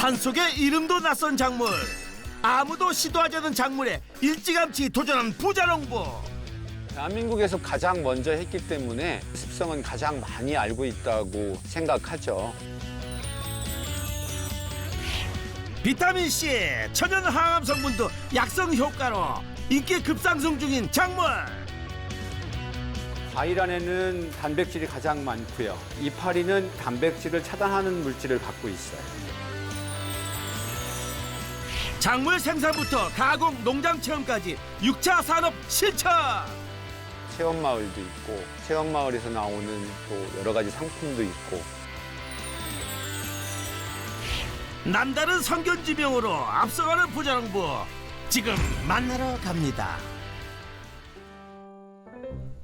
산속에 이름도 낯선 작물, 아무도 시도하지 않은 작물에 일찌감치 도전한 부자농부. 대한민국에서 가장 먼저 했기 때문에 습성은 가장 많이 알고 있다고 생각하죠. 비타민C, 천연 항암 성분도 약성 효과로 인기 급상승 중인 작물. 과일 안에는 단백질이 가장 많고요. 이파리는 단백질을 차단하는 물질을 갖고 있어요. 작물 생산부터 가공, 농장 체험까지 6차 산업 실천. 체험마을도 있고 체험마을에서 나오는 또 여러 가지 상품도 있고 남다른 성견지명으로 앞서가는 부자농부, 지금 만나러 갑니다.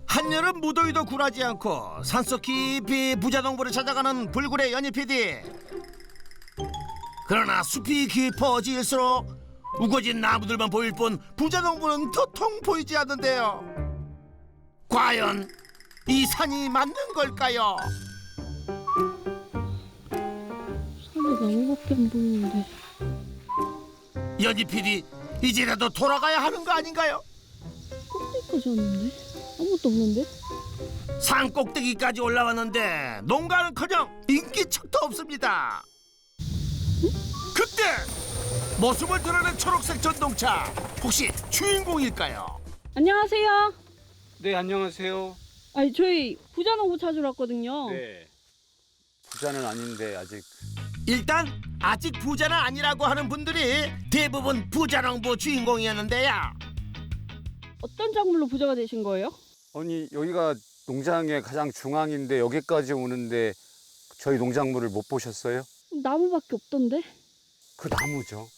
한여름 무더위도 굴하지 않고 산속 깊이 부자농부를 찾아가는 불굴의 연희 PD. 그러나 숲이 깊어질수록 우거진 나무들만 보일 뿐 부자농부는 도통 보이지 않는데요. 과연 이 산이 맞는 걸까요? 산에 나무밖에 안 보이는데. 연희 PD, 이제라도 돌아가야 하는 거 아닌가요? 꼭대기까지 왔는데? 아무것도 없는데? 산 꼭대기까지 올라왔는데 농가는커녕 인기척도 없습니다. 그때 모습을 드러낸 초록색 전동차, 혹시 주인공일까요? 안녕하세요. 네, 안녕하세요. 아니, 저희 부자농부 찾으러 왔거든요. 네. 부자는 아닌데 아직 일단 아직 부자는 아니라고 하는 분들이 대부분 부자농부 주인공이었는데요. 어떤 작물로 부자가 되신 거예요? 아니 여기가 농장의 가장 중앙인데 여기까지 오는데 저희 농작물을 못 보셨어요? 나무밖에 없던데? 그 나무죠.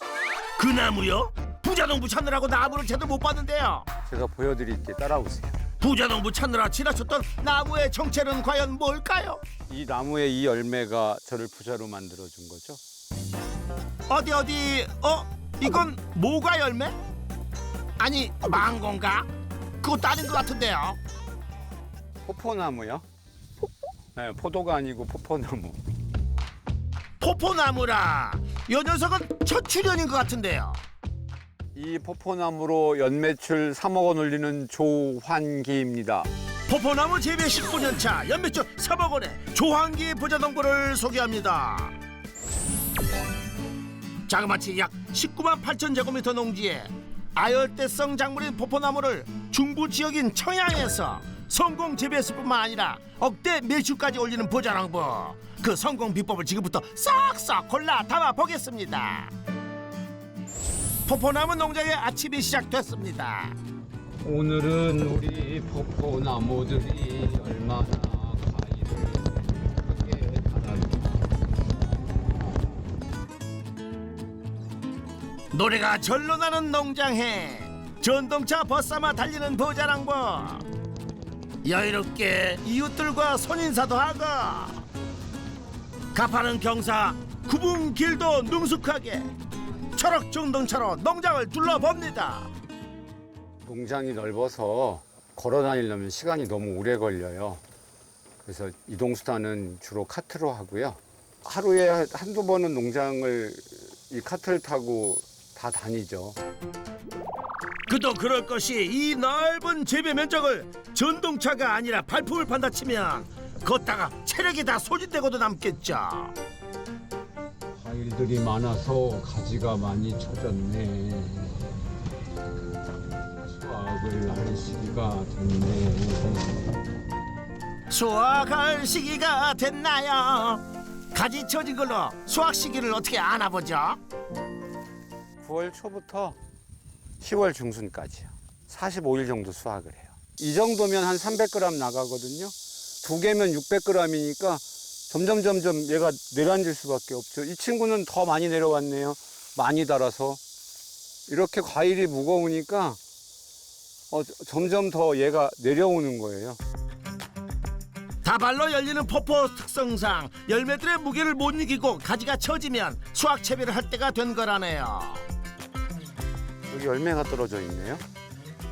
그 나무요? 부자농부 찾느라고 나무를 제대로 못 봤는데요. 제가 보여드릴게, 따라오세요. 부자농부 찾느라 지나쳤던 나무의 정체는 과연 뭘까요? 이 나무의 이 열매가 저를 부자로 만들어준 거죠. 어디 이건 모가 열매? 아니 망고인가? 그것도 아닌 것 같은데요. 포포나무요? 네, 포도가 아니고 포포나무. 포포나무라. 이 녀석은 첫 출연인 것 같은데요. 이 포포나무로 연매출 3억 원 올리는 조환기입니다. 포포나무 재배 19년차 연매출 3억 원의 조환기 부자농부를 소개합니다. 자그마치 약 19만 8천 제곱미터 농지에 아열대성 작물인 포포나무를 중부 지역인 청양에서 성공 재배했을 뿐만 아니라 억대 매출까지 올리는 부자농부. 그 성공 비법을 지금부터 싹싹 골라 담아 보겠습니다. 포포나무 농장의 아침이 시작됐습니다. 오늘은 우리 포포나무들이 얼마나 과일을 크게 달았나. 노래가 절로 나는 농장해 전동차 벗삼아 달리는 부자농부. 여유롭게 이웃들과 손인사도 하고 가파른 경사, 굽은 길도 능숙하게 초록 전동차로 농장을 둘러봅니다. 농장이 넓어서 걸어 다니려면 시간이 너무 오래 걸려요. 그래서 이동수단은 주로 카트로 하고요. 하루에 한두 번은 농장을 이 카트를 타고 다 다니죠. 그도 그럴 것이 이 넓은 재배 면적을 전동차가 아니라 발품을 판다 치면 걷다가 체력이 다 소진되고도 남겠죠. 과일들이 많아서 가지가 많이 처졌네. 수확을 할 시기가 됐네. 수확할 시기가 됐나요? 가지 처진 걸로 수확 시기를 어떻게 아나 보죠? 9월 초부터 10월 중순까지요. 45일 정도 수확을 해요. 이 정도면 한 300g 나가거든요. 두 개면 600g이니까 점점 얘가 내려앉을 수밖에 없죠. 이 친구는 더 많이 내려왔네요. 많이 달아서. 이렇게 과일이 무거우니까 점점 더 얘가 내려오는 거예요. 다발로 열리는 포포 특성상 열매들의 무게를 못 이기고 가지가 처지면 수확 채비를 할 때가 된 거라네요. 여기 열매가 떨어져 있네요.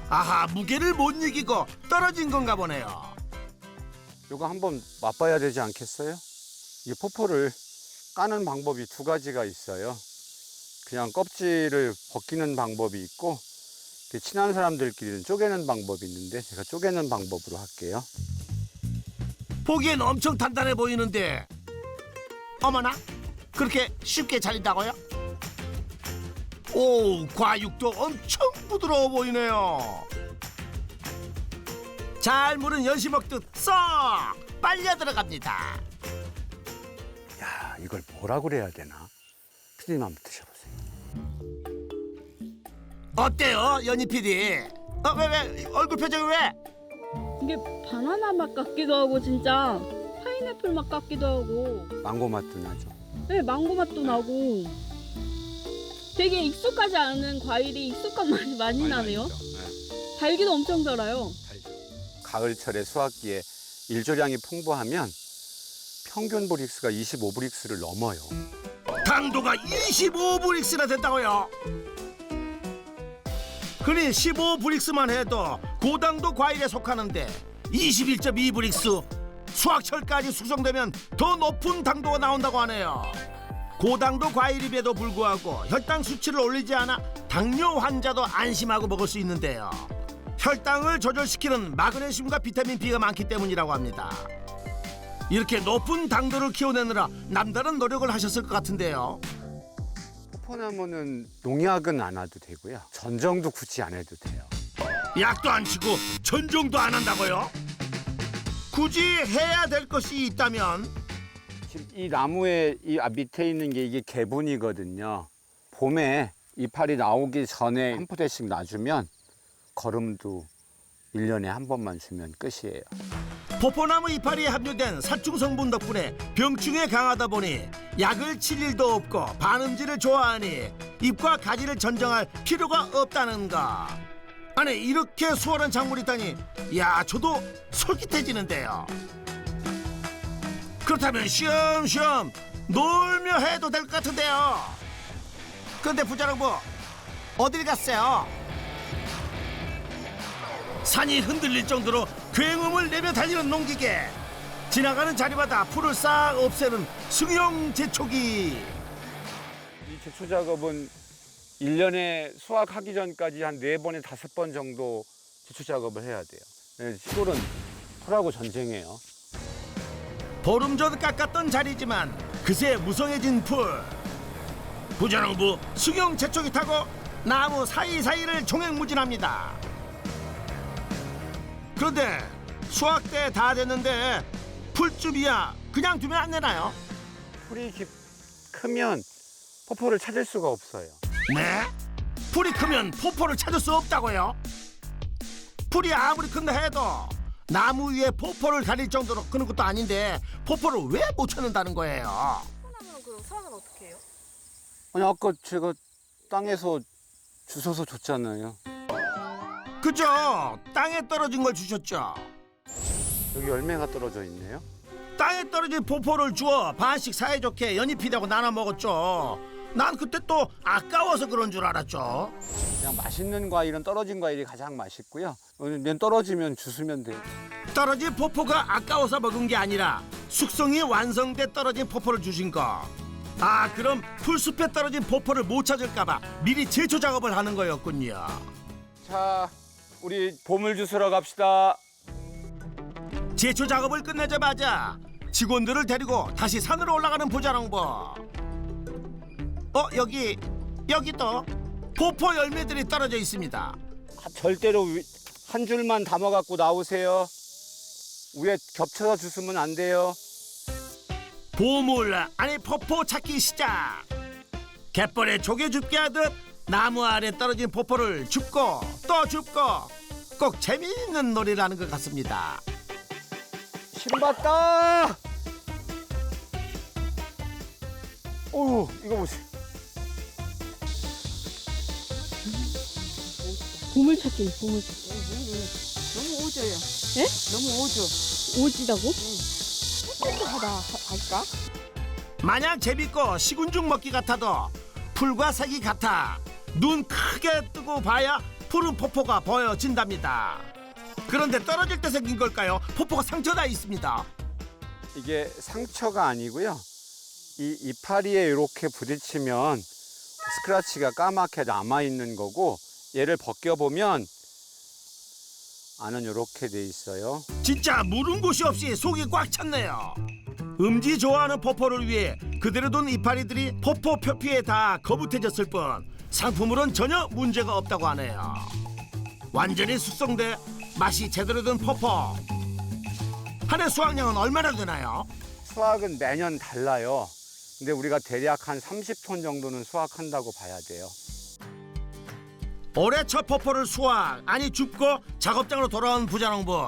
아하, 무게를 못 이기고 떨어진 건가 보네요. 이거 한번 맛봐야 되지 않겠어요? 이 포포를 까는 방법이 두 가지가 있어요. 그냥 껍질을 벗기는 방법이 있고 친한 사람들끼리는 쪼개는 방법이 있는데 제가 쪼개는 방법으로 할게요. 보기엔 엄청 단단해 보이는데 어머나 그렇게 쉽게 잘린다고요? 오 과육도 엄청 부드러워 보이네요. 잘 무른 연시 먹듯 쏙 빨려 들어갑니다. 야, 이걸 뭐라 그래야 되나? 피디님 한번 드셔보세요. 어때요 연희 PD? 왜 얼굴 표정이 왜? 이게 바나나 맛 같기도 하고 진짜 파인애플 맛 같기도 하고 망고 맛도 나죠. 네, 망고 맛도 나고 되게 익숙하지 않은 과일이 익숙한 맛이 많이 나네요. 네, 달기도 엄청 달아요. 달죠. 가을철에 수확기에 일조량이 풍부하면 평균 브릭스가 25브릭스를 넘어요. 당도가 25브릭스나 된다고요? 그니 15브릭스만 해도 고당도 과일에 속하는데 21.2브릭스 수확철까지 숙성되면 더 높은 당도가 나온다고 하네요. 고당도 과일임에도 불구하고 혈당 수치를 올리지 않아 당뇨 환자도 안심하고 먹을 수 있는데요. 혈당을 조절시키는 마그네슘과 비타민 B가 많기 때문이라고 합니다. 이렇게 높은 당도를 키워내느라 남다른 노력을 하셨을 것 같은데요. 포포나무는 농약은 안 해도 되고요. 전정도 굳이 안 해도 돼요. 약도 안 치고 전종도 안 한다고요? 굳이 해야 될 것이 있다면 지금 이 나무의 밑에 있는 게 이게 개분이거든요. 봄에 이파리 나오기 전에 한 포대씩 놔주면 거름도 1년에 한 번만 주면 끝이에요. 포포나무 이파리에 함유된 살충 성분 덕분에 병충해 강하다 보니 약을 칠 일도 없고 반음질을 좋아하니 잎과 가지를 전정할 필요가 없다는 거. 아니 이렇게 수월한 작물이 있다니 야 저도 솔깃해지는데요. 그렇다면 쉬엄쉬엄 놀며 해도 될 것 같은데요. 그런데 부자농부 어딜 갔어요? 산이 흔들릴 정도로 굉음을 내며 달리는 농기계. 지나가는 자리마다 풀을 싹 없애는 승용 제초기. 이 제초 작업은 1년에 수확하기 전까지 한 4번에 5번 정도 제초 작업을 해야 돼요. 시골은 풀하고 전쟁이에요. 보름 전 깎았던 자리지만 그새 무성해진 풀. 부자농부 승용 제초기 타고 나무 사이사이를 종횡무진합니다. 그런데 수확 때 다 됐는데 풀줍이야 그냥 두면 안 되나요? 풀이 크면 포포를 찾을 수가 없어요. 네? 풀이 크면 포포를 찾을 수 없다고요? 풀이 아무리 큰다 해도 나무 위에 포포를 가릴 정도로 크는 것도 아닌데 포포를 왜 못 찾는다는 거예요? 포포나무는 그럼 수확은 어떻게 해요? 아니 아까 제가 땅에서 주워서 줬잖아요. 그죠? 땅에 떨어진 걸 주셨죠? 여기 열매가 떨어져 있네요. 땅에 떨어진 포포를 주워 반씩 사이좋게 연잎이라고 나눠 먹었죠. 난 그때 또 아까워서 그런 줄 알았죠. 그냥 맛있는 과일은 떨어진 과일이 가장 맛있고요. 맨 떨어지면 주스면 돼요. 떨어진 포포가 아까워서 먹은 게 아니라 숙성이 완성돼 떨어진 포포를 주신 거. 아 그럼 풀숲에 떨어진 포포를 못 찾을까 봐 미리 제초 작업을 하는 거였군요. 자, 우리 보물 주스러 갑시다. 제초 작업을 끝내자마자 직원들을 데리고 다시 산으로 올라가는 부자농부. 여기 또 포포 열매들이 떨어져 있습니다. 절대로 한 줄만 담아 갖고 나오세요. 위에 겹쳐서 주스면 안 돼요. 보물 아니 포포 찾기 시작. 갯벌에 조개 줍기 하듯 나무 아래 떨어진 포포를 줍고 또 줍고 꼭 재미있는 놀이를 하는 것 같습니다. 신봤다. 오, 이거 보세요. 보물찾기. 너무 오져요. 예? 너무 오져. 오지다고? 하다 할까? 마냥 재밌고 식은죽 먹기 같아도 풀과 색이 같아 눈 크게 뜨고 봐야 푸른 포포가 보여진답니다. 그런데 떨어질 때 생긴 걸까요? 포포가 상처나 있습니다. 이게 상처가 아니고요. 이 이파리에 이렇게 부딪히면 스크래치가 까맣게 남아있는 거고, 얘를 벗겨보면 안은 이렇게 돼 있어요. 진짜 물은 곳이 없이 속이 꽉 찼네요. 음지 좋아하는 포포를 위해 그대로 둔 이파리들이 포포 표피에 다 거북해졌을 뿐 상품으론 전혀 문제가 없다고 하네요. 완전히 숙성돼 맛이 제대로 든 포포. 한 해 수확량은 얼마나 되나요? 수확은 매년 달라요. 근데 우리가 대략 한 30톤 정도는 수확한다고 봐야 돼요. 올해 첫 포포를 수확 아니 줍고 작업장으로 돌아온 부자농부.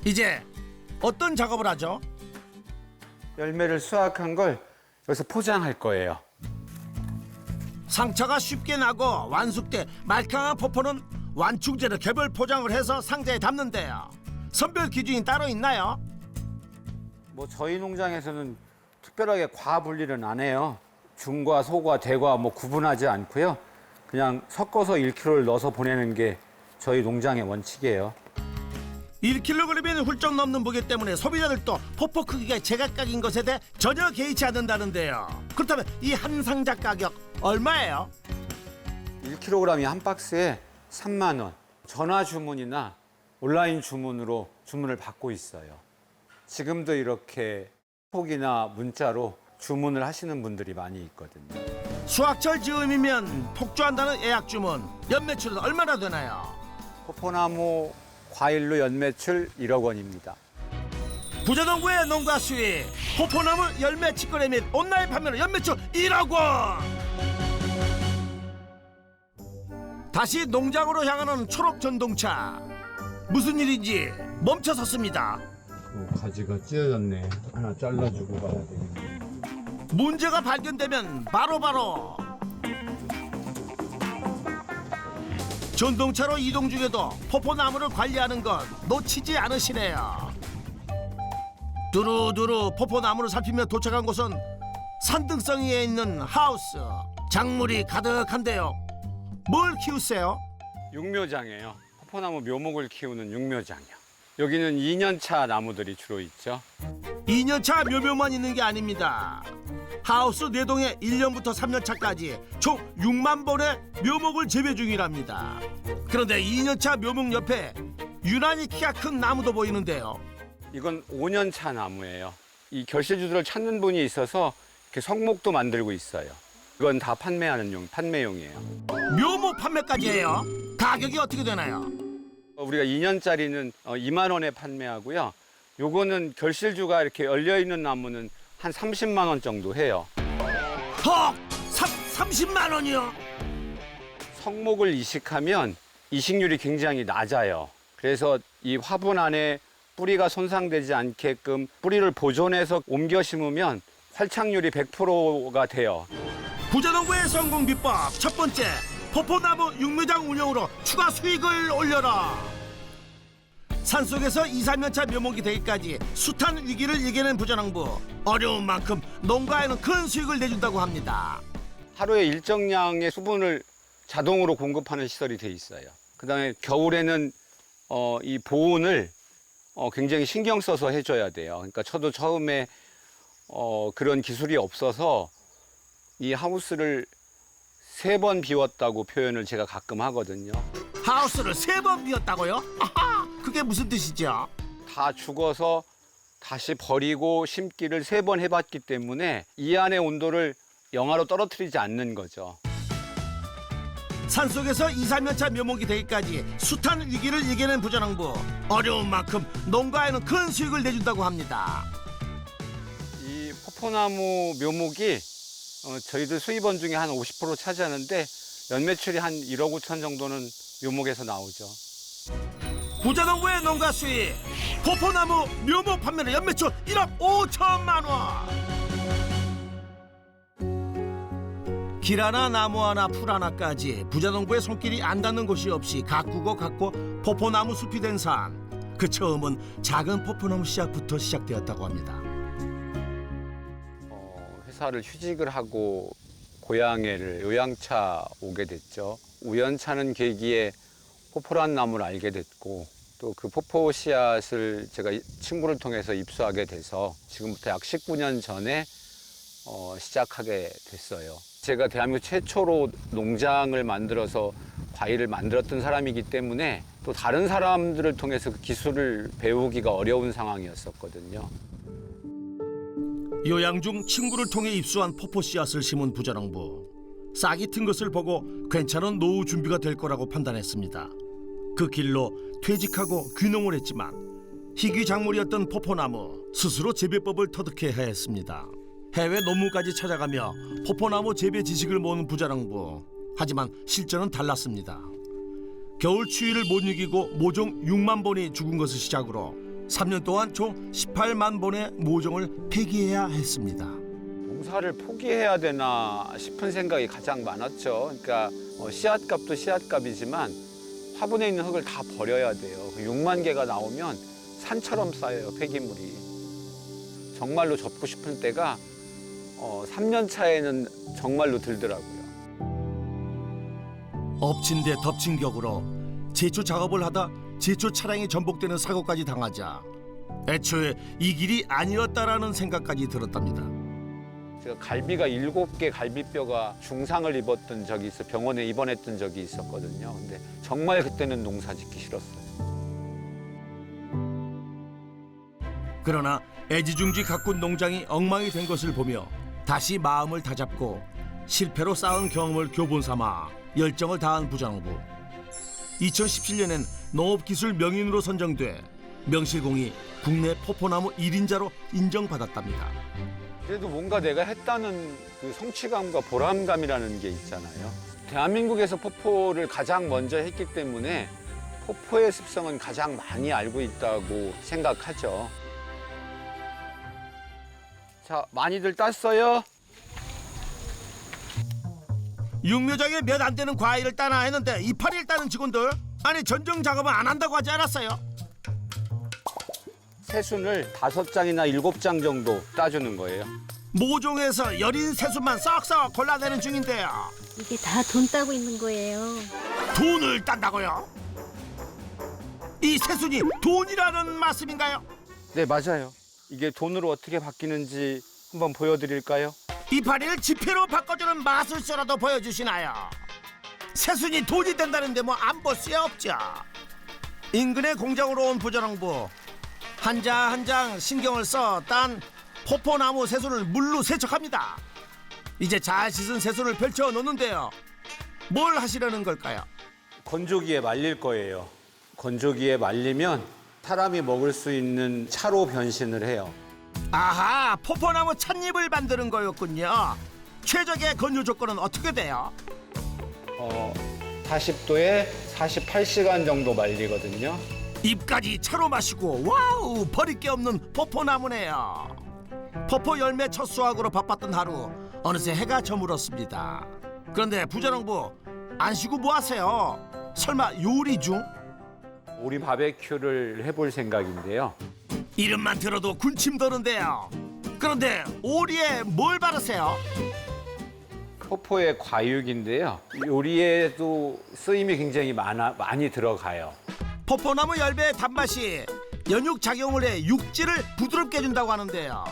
이제 어떤 작업을 하죠? 열매를 수확한 걸 여기서 포장할 거예요. 상처가 쉽게 나고 완숙돼 말캉한 포포는 완충제로 개별 포장을 해서 상자에 담는데요. 선별 기준이 따로 있나요? 뭐 저희 농장에서는 특별하게 과 분리는 안 해요. 중과 소과 대과 뭐 구분하지 않고요. 그냥 섞어서 1kg를 넣어서 보내는 게 저희 농장의 원칙이에요. 1kg이 훌쩍 넘는 무게 때문에 소비자들도 포포 크기가 제각각인 것에 대해 전혀 개의치 않는다는데요. 그렇다면 이 한 상자 가격 얼마예요? 1kg이 한 박스에 3만 원. 전화 주문이나 온라인 주문으로 주문을 받고 있어요. 지금도 이렇게 톡이나 문자로 주문을 하시는 분들이 많이 있거든요. 수확철 즈음이면 폭주한다는 예약 주문. 연매출은 얼마나 되나요? 포포나무 과일로 연매출 1억 원입니다. 부자농부의 농가 수익. 포포나무 열매 직거래 및 온라인 판매로 연매출 1억 원. 다시 농장으로 향하는 초록 전동차. 무슨 일인지 멈춰섰습니다. 가지가 찢어졌네. 하나 잘라주고 가야 되겠네. 문제가 발견되면 바로바로 전동차로 이동 중에도 포포나무를 관리하는 것 놓치지 않으시네요. 두루두루 포포나무를 살피며 도착한 곳은 산등성이에 있는 하우스. 작물이 가득한데요. 뭘 키우세요? 육묘장이에요. 포포나무 묘목을 키우는 육묘장이요. 여기는 2년차 나무들이 주로 있죠. 2년차 묘묘만 있는 게 아닙니다. 하우스 4동에 1년부터 3년차까지 총 6만 본의 묘목을 재배 중이랍니다. 그런데 2년차 묘목 옆에 유난히 키가 큰 나무도 보이는데요. 이건 5년차 나무예요. 이 결실주들을 찾는 분이 있어서 이렇게 성목도 만들고 있어요. 이건 다 판매용이에요. 묘목 판매까지 해요. 가격이 어떻게 되나요? 우리가 2년짜리는 2만 원에 판매하고요. 요거는 결실주가 이렇게 열려있는 나무는 한 30만 원 정도 해요. 헉! 30만 원이요? 성목을 이식하면 이식률이 굉장히 낮아요. 그래서 이 화분 안에 뿌리가 손상되지 않게끔 뿌리를 보존해서 옮겨 심으면 활착률이 100%가 돼요. 부자농부의 성공 비법 첫 번째, 포포나무 육묘장 운영으로 추가 수익을 올려라. 산속에서 2, 3년차 묘목이 되기까지 숱한 위기를 이겨낸 부자농부. 어려운 만큼 농가에는 큰 수익을 내준다고 합니다. 하루에 일정량의 수분을 자동으로 공급하는 시설이 돼 있어요. 그다음에 겨울에는 이 보온을 굉장히 신경 써서 해줘야 돼요. 그러니까 저도 처음에 그런 기술이 없어서 이 하우스를 3번 비웠다고 표현을 제가 가끔 하거든요. 하우스를 3번 비웠다고요? 아하, 그게 무슨 뜻이죠? 다 죽어서 다시 버리고 심기를 3번 해봤기 때문에 이 안의 온도를 영하로 떨어뜨리지 않는 거죠. 산속에서 2, 3년차 묘목이 되기까지 숱한 위기를 이겨낸 부자농부. 어려운 만큼 농가에는 큰 수익을 내준다고 합니다. 이 포포나무 묘목이 저희들 수입원 중에 한 50% 차지하는데 연매출이 한 1억 5천 정도는 묘목에서 나오죠. 부자농부의 농가 수익. 포포나무 묘목 판매로 연매출 1억 5천만 원. 길 하나 나무 하나 풀 하나까지 부자농부의 손길이 안 닿는 곳이 없이 가꾸고 포포나무 숲이 된 산. 그 처음은 작은 포포나무 씨앗부터 시작되었다고 합니다. 회사를 휴직을 하고 고향에를 요양차 오게 됐죠. 우연찮은 계기에 포포란 나무를 알게 됐고 또 그 포포 씨앗을 제가 친구를 통해서 입수하게 돼서 지금부터 약 19년 전에 시작하게 됐어요. 제가 대한민국 최초로 농장을 만들어서 과일을 만들었던 사람이기 때문에 또 다른 사람들을 통해서 그 기술을 배우기가 어려운 상황이었었거든요. 요양 중 친구를 통해 입수한 포포 씨앗을 심은 부자농부. 싹이 튼 것을 보고 괜찮은 노후 준비가 될 거라고 판단했습니다. 그 길로 퇴직하고 귀농을 했지만 희귀 작물이었던 포포나무 스스로 재배법을 터득해야 했습니다. 해외 논문까지 찾아가며 포포나무 재배 지식을 모은 부자농부. 하지만 실전은 달랐습니다. 겨울 추위를 못 이기고 모종 6만 본이 죽은 것을 시작으로 3년 동안 총 18만 본의 모종을 폐기해야 했습니다. 농사를 포기해야 되나 싶은 생각이 가장 많았죠. 그러니까 씨앗값도 씨앗값이지만 화분에 있는 흙을 다 버려야 돼요. 6만 개가 나오면 산처럼 쌓여요, 폐기물이. 정말로 접고 싶은 때가 3년 차에는 정말로 들더라고요. 엎친 데 덮친 격으로 제초 작업을 하다 제초 차량이 전복되는 사고까지 당하자 애초에 이 길이 아니었다라는 생각까지 들었답니다. 제가 갈비가 7개 갈비뼈가 중상을 입었던 적이 있어 병원에 입원했던 적이 있었거든요. 근데 정말 그때는 농사 짓기 싫었어요. 그러나 애지중지 가꾼 농장이 엉망이 된 것을 보며 다시 마음을 다잡고 실패로 쌓은 경험을 교본 삼아 열정을 다한 부자농부. 2017년엔 농업기술 명인으로 선정돼 명실공히 국내 포포나무 1인자로 인정받았답니다. 그래도 뭔가 내가 했다는 그 성취감과 보람감이라는 게 있잖아요. 대한민국에서 포포를 가장 먼저 했기 때문에 포포의 습성은 가장 많이 알고 있다고 생각하죠. 자, 많이들 땄어요? 육묘장에 몇 안 되는 과일을 따나 했는데 이파리를 따는 직원들 아니 전정 작업은 안 한다고 하지 않았어요? 새순을 5장이나 7장 정도 따주는 거예요. 모종에서 여린 새순만 싹싹 골라내는 중인데요. 이게 다 돈 따고 있는 거예요. 돈을 딴다고요? 이 새순이 돈이라는 말씀인가요? 네, 맞아요. 이게 돈으로 어떻게 바뀌는지 한번 보여드릴까요? 이파리를 지폐로 바꿔주는 마술쇼라도 보여주시나요? 새순이 돈이 된다는데 뭐 안 볼 수 없죠. 인근의 공장으로 온 부자농부. 한 장 한 장 신경을 써 딴 포포나무 새순을 물로 세척합니다. 이제 잘 씻은 새순을 펼쳐 놓는데요. 뭘 하시려는 걸까요? 건조기에 말릴 거예요. 건조기에 말리면 사람이 먹을 수 있는 차로 변신을 해요. 아하, 포포나무 찻잎을 만드는 거였군요. 최적의 건조 조건은 어떻게 돼요? 40도에 48시간 정도 말리거든요. 잎까지 차로 마시고 와우, 버릴 게 없는 포포나무네요. 포포 열매 첫 수확으로 바빴던 하루, 어느새 해가 저물었습니다. 그런데 부자농부, 안 쉬고 뭐 하세요? 설마 요리 중? 오리 바베큐를 해볼 생각인데요. 이름만 들어도 군침 도는데요. 그런데 오리에 뭘 바르세요? 포포의 과육인데요. 요리에도 쓰임이 굉장히 많이 들어가요. 포포나무 열매의 단맛이 연육 작용을 해 육질을 부드럽게 해준다고 하는데요.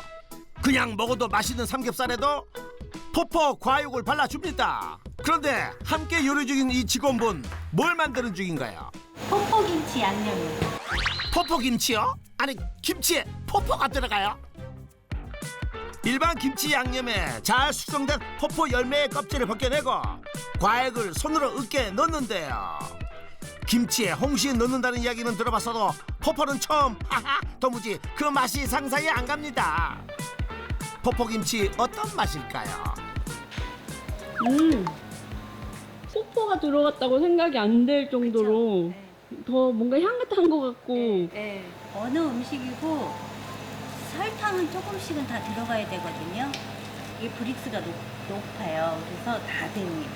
그냥 먹어도 맛있는 삼겹살에도 포포 과육을 발라줍니다. 그런데 함께 요리 중인 이 직원분, 뭘 만드는 중인가요? 퍽퍽김치 양념이요. 포포김치요? 아니, 김치에 포포가 들어가요? 일반 김치 양념에 잘 숙성된 포포 열매의 껍질을 벗겨내고 과액을 손으로 으깨 넣는데요. 김치에 홍시 넣는다는 이야기는 들어봤어도 포포는 처음. 하하, 도무지 그 맛이 상상이 안 갑니다. 포포김치 어떤 맛일까요? 포포가 들어갔다고 생각이 안 될 정도로 더 뭔가 향긋한 것 같고. 네. 어느 음식이고 설탕은 조금씩은 다 들어가야 되거든요. 이게 브릭스가 높아요. 그래서 다 됩니다.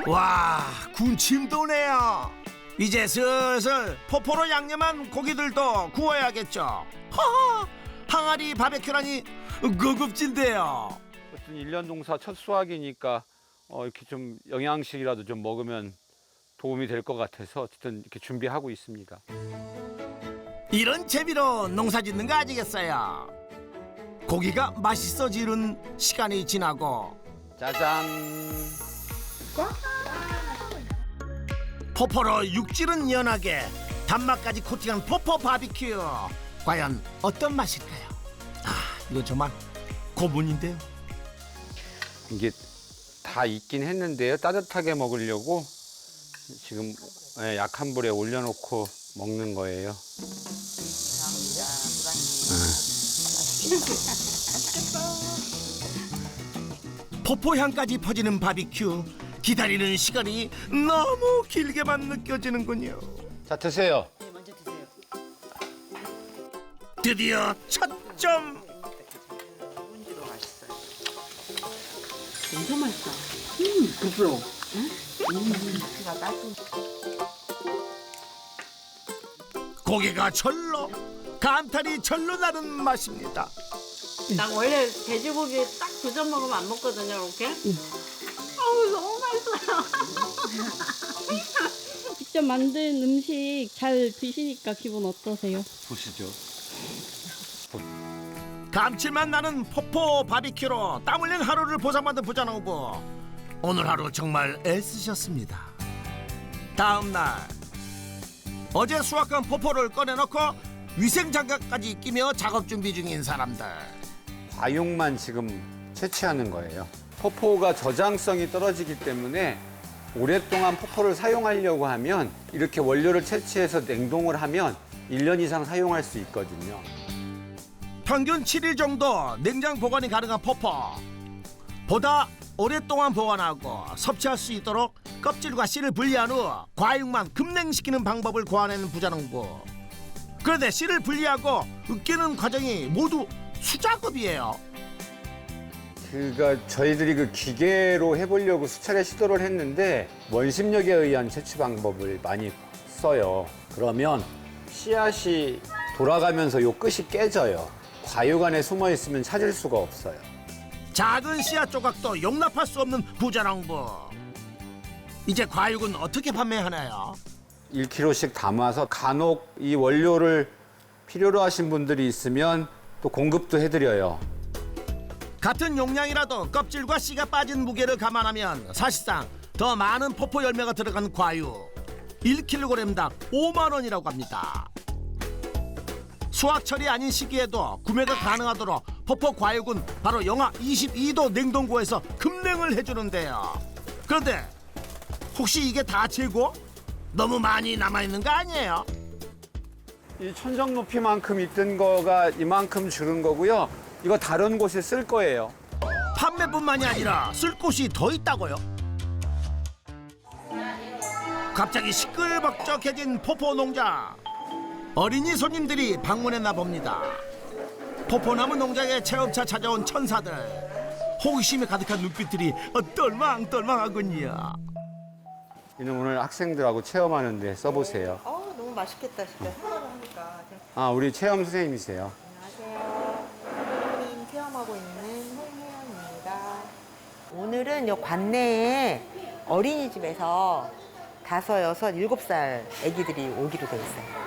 와, 군침 도네요. 이제 슬슬 포포로 양념한 고기들도 구워야겠죠. 허허, 항아리 바베큐라니 고급진데요. 어쨌든 1년 농사 첫 수확이니까 이렇게 좀 영양식이라도 좀 먹으면 도움이 될 것 같아서 어쨌든 이렇게 준비하고 있습니다. 이런 재미로 농사 짓는 거 아니겠어요? 고기가 맛있어지는 시간이 지나고 짜잔. 포포로 육질은 연하게 단맛까지 코팅한 포포 바비큐. 과연 어떤 맛일까요? 아, 이거 정말 고문인데요. 이게 다 익긴 했는데요. 따뜻하게 먹으려고 지금 약한 불에 올려놓고 먹는 거예요. 포포 향까지 퍼지는 바비큐. 기다리는 시간이 너무 길게만 느껴지는군요. 자, 드세요. 드디어 첫 점. 엄청 맛있다. 부드러워. 고기가 절로, 감탄이 절로 나는 맛입니다. 난 원래 돼지고기 딱 두 점 먹으면 안 먹거든요, 이렇게. 아우, 너무 맛있어요. 직접 만든 음식 잘 드시니까 기분 어떠세요? 보시죠. 감칠맛 나는 포포 바비큐로 땀 흘린 하루를 보상받은 부자농부. 오늘 하루 정말 애쓰셨습니다. 다음 날 어제 수확한 포포를 꺼내놓고 위생장갑까지 끼며 작업 준비 중인 사람들. 과육만 지금 채취하는 거예요. 포포가 저장성이 떨어지기 때문에 오랫동안 포포를 사용하려고 하면 이렇게 원료를 채취해서 냉동을 하면 1년 이상 사용할 수 있거든요. 평균 7일 정도 냉장 보관이 가능한 포포. 보다 오랫동안 보관하고 섭취할 수 있도록 껍질과 씨를 분리한 후 과육만 급냉시키는 방법을 고안하는 부자농부. 그런데 씨를 분리하고 으깨는 과정이 모두 수작업이에요. 그러니까 저희들이 그 기계로 해보려고 수차례 시도를 했는데 원심력에 의한 채취 방법을 많이 써요. 그러면 씨앗이 돌아가면서 요 끝이 깨져요. 과육 안에 숨어 있으면 찾을 수가 없어요. 작은 씨앗 조각도 용납할 수 없는 부자농부. 이제 과육은 어떻게 판매하나요? 1kg씩 담아서 간혹 이 원료를 필요로 하신 분들이 있으면 또 공급도 해드려요. 같은 용량이라도 껍질과 씨가 빠진 무게를 감안하면 사실상 더 많은 포포 열매가 들어간 과육 1kg당 5만 원이라고 합니다. 수확철이 아닌 시기에도 구매가 가능하도록 포포 과육은 바로 영하 22도 냉동고에서 급냉을 해주는데요. 그런데 혹시 이게 다 재고? 너무 많이 남아있는 거 아니에요? 이 천정 높이만큼 있던 거가 이만큼 줄은 거고요. 이거 다른 곳에 쓸 거예요. 판매뿐만이 아니라 쓸 곳이 더 있다고요? 갑자기 시끌벅적해진 포포 농장. 어린이 손님들이 방문했나 봅니다. 포포나무 농장에 체험차 찾아온 천사들. 호기심에 가득한 눈빛들이 똘망똘망하군요. 이는 오늘 학생들하고 체험하는데 써보세요. 너무 맛있겠다, 진짜. 생각을 하니까. 아, 우리 체험 선생님이세요. 안녕하세요. 선생님 체험하고 있는 홍혜연입니다. 오늘은 요 관내에 어린이집에서 5, 6, 7살 아기들이 오기로 돼 있어요.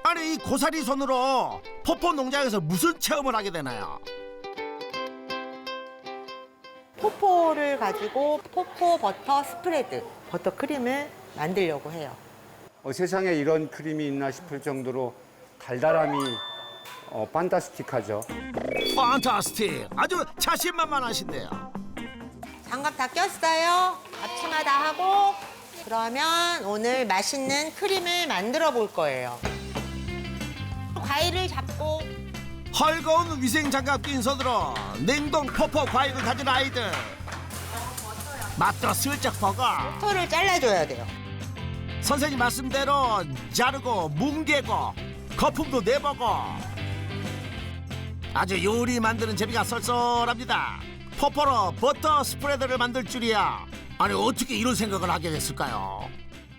아니 이 고사리 손으로 포포 농장에서 무슨 체험을 하게 되나요? 포포를 가지고 포포 버터 스프레드, 버터 크림을 만들려고 해요. 세상에 이런 크림이 있나 싶을 정도로 달달함이 판타스틱하죠. 판타스틱. 아주 자신만만하신데요. 장갑 다 꼈어요. 앞치마 다 하고 그러면 오늘 맛있는 크림을 만들어 볼 거예요. 과일을 잡고 헐거운 위생장갑 낀 손으로 냉동 포포 과육을 가진 아이들. 맛도 슬쩍 보고 토를 잘라줘야 돼요. 선생님 말씀대로 자르고 뭉개고 거품도 내보고 아주 요리 만드는 재미가 쏠쏠합니다. 포포로 버터 스프레드를 만들 줄이야. 아니 어떻게 이런 생각을 하게 됐을까요?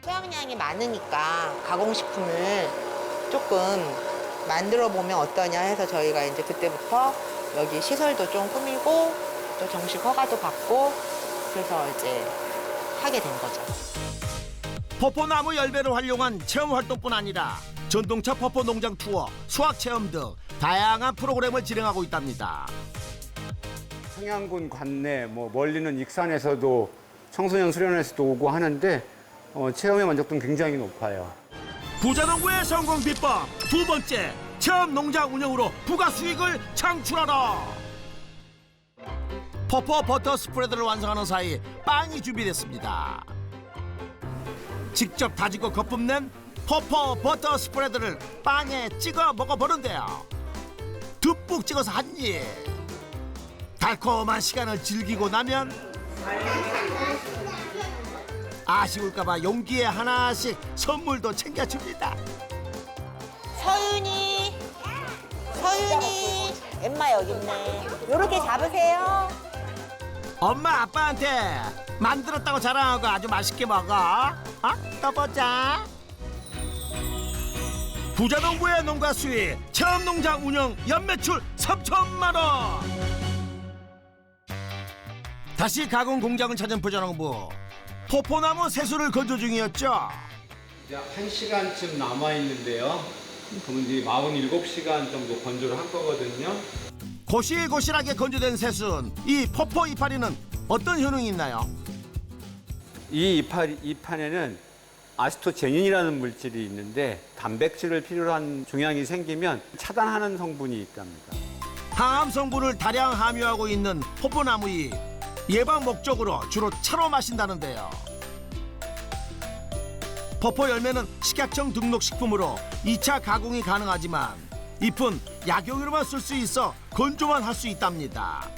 수확량이 많으니까 가공식품을 조금 만들어 보면 어떠냐 해서 저희가 이제 그때부터 여기 시설도 좀 꾸미고 또 정식 허가도 받고 그래서 이제 하게 된 거죠. 포포나무 열매를 활용한 체험 활동뿐 아니라 전동차 포포 농장 투어, 수학 체험 등 다양한 프로그램을 진행하고 있답니다. 청양군 관내, 멀리는 익산에서도 청소년 수련회에서도 오고 하는데 체험의 만족도는 굉장히 높아요. 부자농부의 성공 비법 두 번째, 체험 농장 운영으로 부가 수익을 창출하라. 퍼퍼 버터 스프레드를 완성하는 사이 빵이 준비됐습니다. 직접 다지고 거품 낸 퍼퍼 버터 스프레드를 빵에 찍어 먹어보는데요. 듬뿍 찍어서 한 입. 달콤한 시간을 즐기고 나면 아쉬울까봐 용기에 하나씩 선물도 챙겨줍니다. 서윤이, 엠마 여기 있네. 요렇게 잡으세요. 엄마 아빠한테 만들었다고 자랑하고 아주 맛있게 먹어. 또 보자. 부자농부의 농가 수익, 체험농장 운영 연매출 3천만 원. 다시 가공 공장을 찾은 부자농부. 포포나무 새수를 건조 중이었죠. 이제 1시간쯤 남아있는데요. 그럼 이제 47시간 정도 건조를 한 거거든요. 고실고실하게 건조된 새순, 이 포포 이파리는 어떤 효능이 있나요? 이 이판에는 아스토제닌이라는 물질이 있는데 단백질을 필요로 한 종양이 생기면 차단하는 성분이 있답니다. 항암 성분을 다량 함유하고 있는 포포나무잎, 예방 목적으로 주로 차로 마신다는데요. 포포 열매는 식약청 등록 식품으로 2차 가공이 가능하지만 잎은 약용으로만 쓸 수 있어 건조만 할 수 있답니다.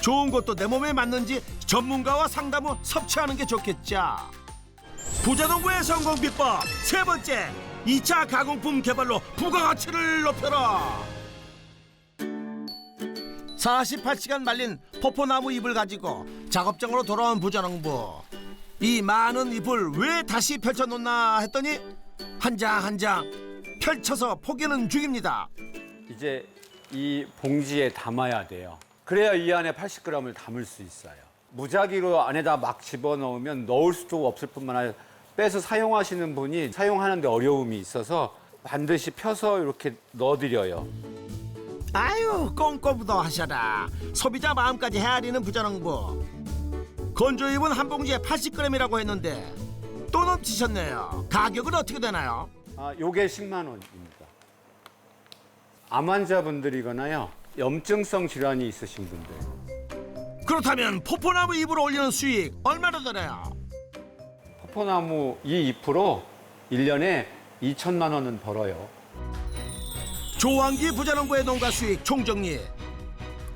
좋은 것도 내 몸에 맞는지 전문가와 상담 후 섭취하는 게 좋겠죠. 부자농부의 성공 비법 세 번째, 2차 가공품 개발로 부가가치를 높여라. 48시간 말린 포포나무 잎을 가지고 작업장으로 돌아온 부자농부. 이 많은 잎을 왜 다시 펼쳐놓나 했더니 한 장 한 장 펼쳐서 포개는 중입니다. 이제 이 봉지에 담아야 돼요. 그래야 이 안에 80g을 담을 수 있어요. 무작위로 안에다 막 집어넣으면 넣을 수도 없을 뿐만 아니라 빼서 사용하시는 분이 사용하는데 어려움이 있어서 반드시 펴서 이렇게 넣어드려요. 아유, 꼼꼼도 하셔라. 소비자 마음까지 헤아리는 부자농부. 건조잎은 한 봉지에 80g이라고 했는데 또 넘치셨네요. 가격은 어떻게 되나요? 요게 10만 원입니다. 암 환자분들이거나요, 염증성 질환이 있으신 분들. 그렇다면 포포나무 잎으로 올리는 수익 얼마나 되나요? 포포나무 이 잎으로 1년에 2천만 원은 벌어요. 조항기 부자농부의 농가 수익 총정리.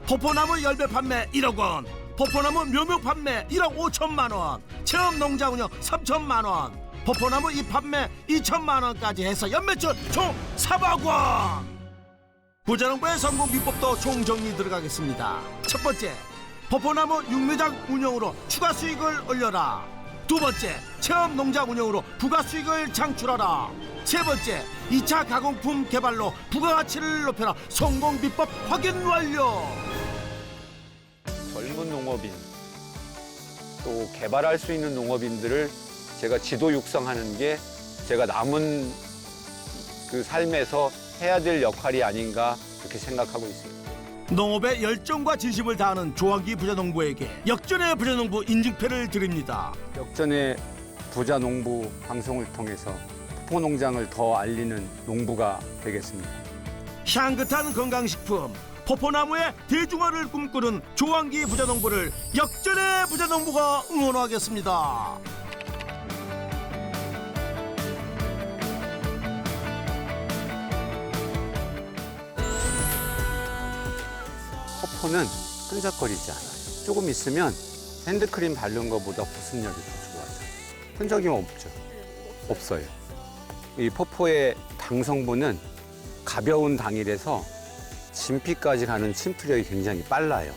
포포나무 열매 판매 1억 원, 포포나무 묘목 판매 1억 5천만 원, 체험 농장 운영 3천만 원, 포포나무 잎 판매 2천만 원까지 해서 연매출 총 3억 원. 부자농부의 성공 비법도 총정리 들어가겠습니다. 첫 번째, 포포나무 육묘장 운영으로 추가 수익을 올려라. 두 번째, 체험 농장 운영으로 부가 수익을 창출하라. 세 번째, 2차 가공품 개발로 부가가치를 높여라. 성공 비법 확인 완료. 젊은 농업인, 또 개발할 수 있는 농업인들을 제가 지도 육성하는 게 제가 남은 그 삶에서 해야 될 역할이 아닌가 그렇게 생각하고 있습니다. 농업에 열정과 진심을 다하는 조항기 부자농부에게 역전의 부자농부 인증패를 드립니다. 역전의 부자농부 방송을 통해서 포포농장을 더 알리는 농부가 되겠습니다. 향긋한 건강식품 포포나무의 대중화를 꿈꾸는 조항기 부자농부를 역전의 부자농부가 응원하겠습니다. 포포는 끈적거리지 않아요. 조금 있으면 핸드크림 바른 것보다 보습력이 더 좋아져요. 흔적이 없죠? 없어요. 이 포포의 당 성분은 가벼운 당이라서 진피까지 가는 침투력이 굉장히 빨라요.